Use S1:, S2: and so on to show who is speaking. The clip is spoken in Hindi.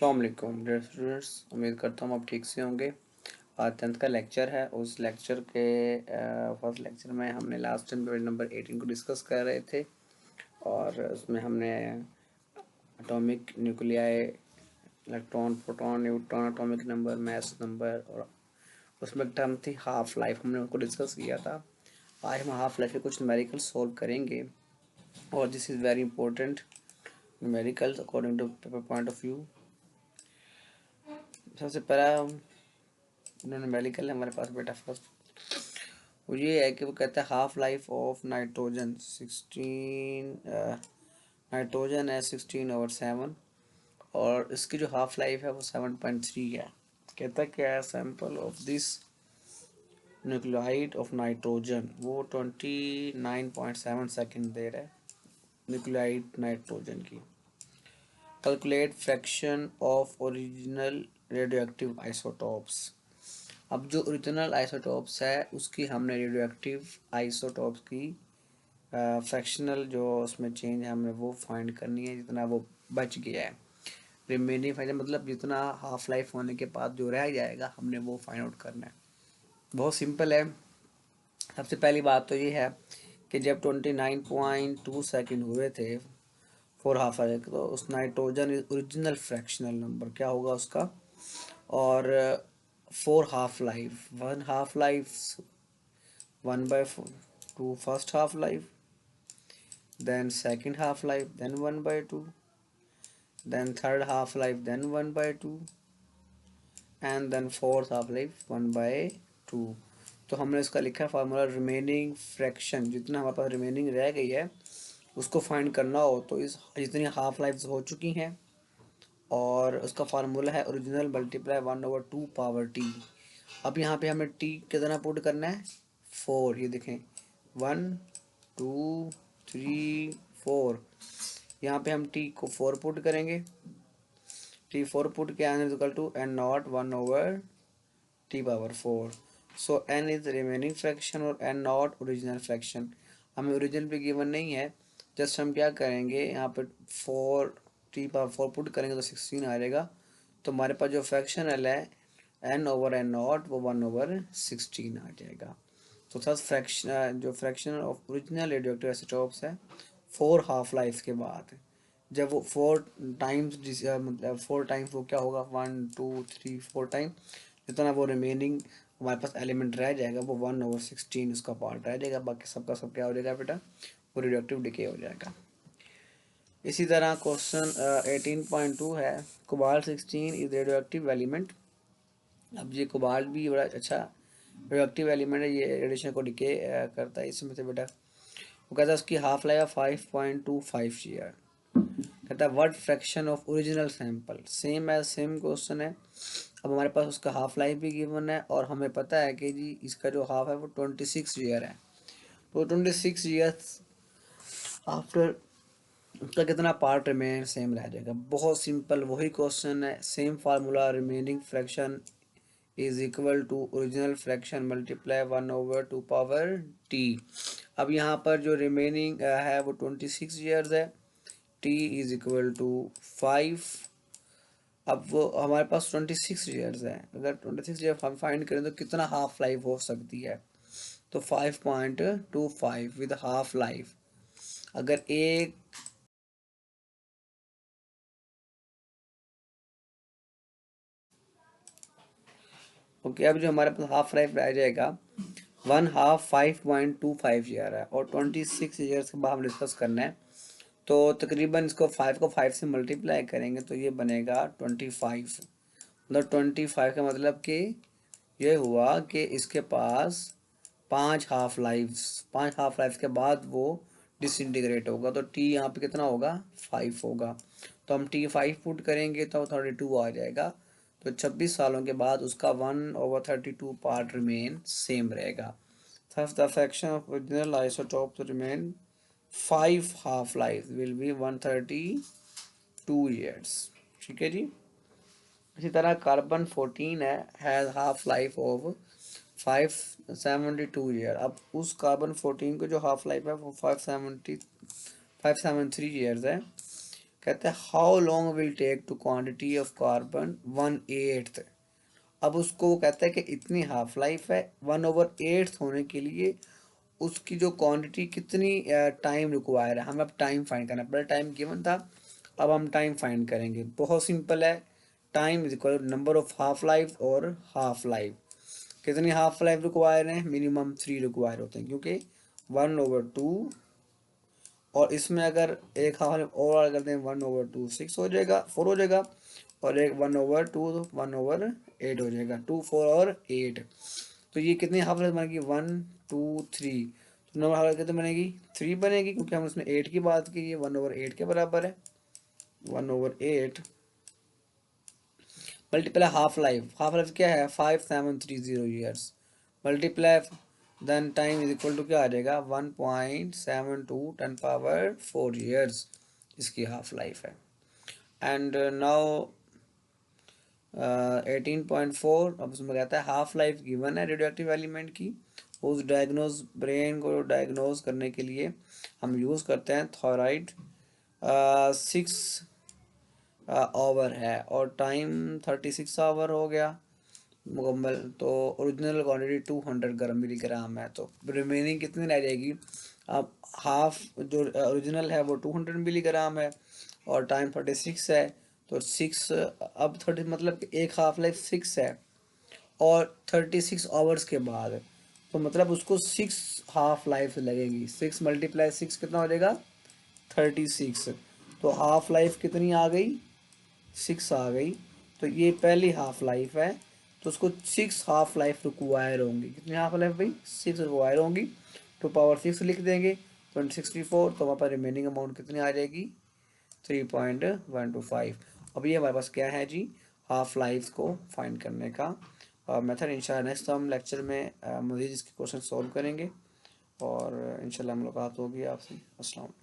S1: अस्सलाम वालेकुम डियर स्टूडेंट्स, उम्मीद करता हूँ आप ठीक से होंगे। आज 10th का लेक्चर है। उस लेक्चर के फर्स्ट लेक्चर में हमने लास्ट टाइम पेज नंबर 18 को डिस्कस कर रहे थे और उसमें हमने atomic nuclei, electron, proton, neutron, atomic number, mass number और उसमें एक टर्म थी हाफ लाइफ, हमने उनको डिस्कस किया था। आज हम हाफ लाइफ के कुछ न्यूमेरिकल सॉल्व करेंगे और this is very important numericals according to paper point of view. सबसे पहला न्यूमेरिकल है हमारे पास बेटा फर्स्ट, वो ये है कि वो कहता है half life of nitrogen 16, nitrogen है 16/7 और इसकी जो हाफ लाइफ है वो 7.3 है। कहता क्या है, sample of this nucleoid of nitrogen, वो 29.7 सेकेंड दे रहा है न्यूक्लियोइड नाइट्रोजन की। Calculate fraction of original radioactive isotopes. अब जो ओरिजिनल आइसोटॉप्स है उसकी हमने रेडियोएक्टिव आइसोटॉप्स की फ्रैक्शनल जो उसमें चेंज है हमने वो फाइंड करनी है, जितना वो बच गया है। रिमेनिंग फाइंड मतलब जितना हाफ लाइफ होने के बाद जो रह जाएगा हमने वो फाइंड आउट करना है। बहुत सिंपल है। सबसे पहली बात तो ये है कि जब 29.2 सेकेंड हुए थे फोर हाफ लाइफ, तो उस नाइट्रोजन ओरिजिनल फ्रैक्शनल नंबर क्या होगा उसका, और four half life, one half life 1/2 first half life, then second half life, then 1/2, then third half life, then 1/2, and then fourth half life 1/2। तो हमने इसका लिखा फार्मूला, रिमेनिंग फ्रैक्शन जितना हमारे पास रिमेनिंग रह गई है उसको फाइंड करना हो तो इस जितनी हाफ लाइफ हो चुकी हैं, और उसका फार्मूला है ओरिजिनल मल्टीप्लाई 1/2 पावर टी। अब यहाँ पे हमें टी कितना पुट करना है, 4। ये देखें 1 2 3 4, यहाँ पे हम टी को 4 पुट करेंगे। टी 4 पुट के आने equal to N naught 1/t⁴। So N is remaining fraction और एन नॉट ओरिजिनल फ्रैक्शन। हमें ओरिजिनल पे गिवन नहीं है, जस्ट हम क्या करेंगे यहाँ पे 4t⁴ पुट करेंगे तो 16 आ जाएगा। तो हमारे पास जो फ्रैक्शनल है n/n0 वो 1/16 आ जाएगा। तो थर्ड फ्रैक्शन जो fraction of original radioactive isotopes है 4 हाफ लाइफ के बाद, जब वो 4 टाइम्स मतलब 4 टाइम्स वो क्या होगा 1 2 3 4 टाइम, जितना वो रिमेनिंग हमारे पास एलिमेंट रह जाएगा वो 1/16 उसका पार्ट रह जाएगा। बाकी सबका सब क्या हो जाएगा बेटा, वो रेडियोएक्टिव डिके हो जाएगा। इसी तरह क्वेश्चन 18.2 है, कोबाल्ट 16 इज रेडियोएक्टिव एलिमेंट। अब ये कोबाल्ट भी बड़ा अच्छा रेडियोएक्टिव एलिमेंट है, ये रेडिएशन को डिके करता है। इसमें से बेटा वो कहता है उसकी हाफ लाइफ 5.25 ईयर। कहता है what fraction of original sample, same as same question है। अब हमारे पास उसका हाफ लाइफ भी गिवन है और हमें पता है कि जी इसका जो हाफ है वो 26 ईयर है। तो 26 ईयर्स आफ्टर उसका कितना पार्ट रिमेन सेम रह जाएगा। बहुत सिंपल वही क्वेश्चन है, same formula, remaining fraction is equal to original fraction multiply 1/2 power T. अब यहाँ पर जो रिमेनिंग है वो 26 ईयर्स है, टी इज इक्वल टू 5। अब वो हमारे पास 26 ईयर्स है, अगर 26 ईयर हम फाइंड करें तो कितना हाफ लाइफ हो सकती है, तो 5.25 विद हाफ लाइफ। अगर एक ओके, अब जो हमारे पास हाफ लाइफ रह जाएगा 1/2 5.25 ईयर है और 26 ईयर्स के बाद हम डिस्कस करना है। तो तकरीबन इसको 5 को 5 से मल्टीप्लाई करेंगे तो ये बनेगा 25। मतलब 25 का मतलब कि ये हुआ कि इसके पास 5 हाफ लाइफ के बाद वो डिसइंटीग्रेट होगा। तो टी यहाँ पे कितना होगा 5 होगा। तो हम टी 5 पुट करेंगे तो 32 आ जाएगा। तो 26 सालों के बाद उसका 1/32 पार्ट रिमेन सेम रहेगा। Thus the fraction of original isotope to remain 5 half life will be 132 years। ठीक है जी। इसी तरह कार्बन 14 है, has half life of 572 year. अब उस कार्बन 14 को जो हाफ लाइफ है वो 573 ईयर्स है। कहते हैं how long will take to quantity of carbon 1/8। अब उसको वो कहता है कि इतनी हाफ लाइफ है, 1/8 होने के लिए उसकी जो क्वांटिटी कितनी टाइम रिक्वायर है, हमें अब टाइम फाइंड करना है। पहले टाइम गिवन था, अब हम टाइम फाइंड करेंगे। बहुत सिंपल है, time is equal number of half life और हाफ लाइफ। कितनी हाफ लाइफ रिक्वायर है, मिनिमम 3 रिक्वायर होते हैं, क्योंकि 1/2 और इसमें अगर एक हाफ लाइफ और कर दें 1/2 6 हो जाएगा, 4 हो जाएगा, और एक 1/2 1/8 हो जाएगा, 2 4 और 8। तो ये कितनी हाफ लाइफ बनेगी, 1 2 3। तो नंबर हाफ लाइफ कितनी बनेगी, 3 बनेगी, क्योंकि हम उसमें 8 की बात की, ये 1/8 के बराबर है। 1/8 multiply half life, half life क्या है 5730 years, multiply then time is equal to क्या आ जाएगा 1.72 10⁴ ईयर्स इसकी हाफ लाइफ है। एंड नाउ 18.4, अब उसमें कहता है हाफ लाइफ गिवन है रेडियो एक्टिव एलिमेंट की, उस डायग्नोज ब्रेन को डायग्नोज करने के लिए हम यूज़ करते हैं थॉराइड। 6 आवर है और टाइम 36 आवर हो गया मुकम्मल। तो ओरिजिनल क्वांटिटी 200 मिलीग्राम है, तो रिमेनिंग कितनी रह जाएगी। अब हाफ जो ओरिजिनल है वो 200 मिलीग्राम है और टाइम 36 है, तो 6 अब 30 मतलब कि एक हाफ लाइफ 6 है और 36 आवर्स के बाद, तो मतलब उसको 6 हाफ लाइफ लगेगी। 6 × 6 कितना हो जाएगा 36। तो हाफ लाइफ कितनी आ गई 6 आ गई। तो ये पहली हाफ लाइफ है, तो उसको 6 हाफ लाइफ रिक्वायर होंगी। कितनी हाफ लाइफ भाई 6 रिक्वायर होंगी, 2⁻6 लिख देंगे 164। तो वहाँ पर रिमेनिंग अमाउंट कितनी आ जाएगी 3.125। अब ये हमारे पास क्या है जी, हाफ लाइफ को फाइंड करने का मेथड। इंशाल्लाह नेक्स्ट हम लेक्चर में मज़ीद इसके क्वेश्चन सॉल्व करेंगे और इंशाल्लाह मुलाकात होगी आपसे। अस्सलाम वालेकुम।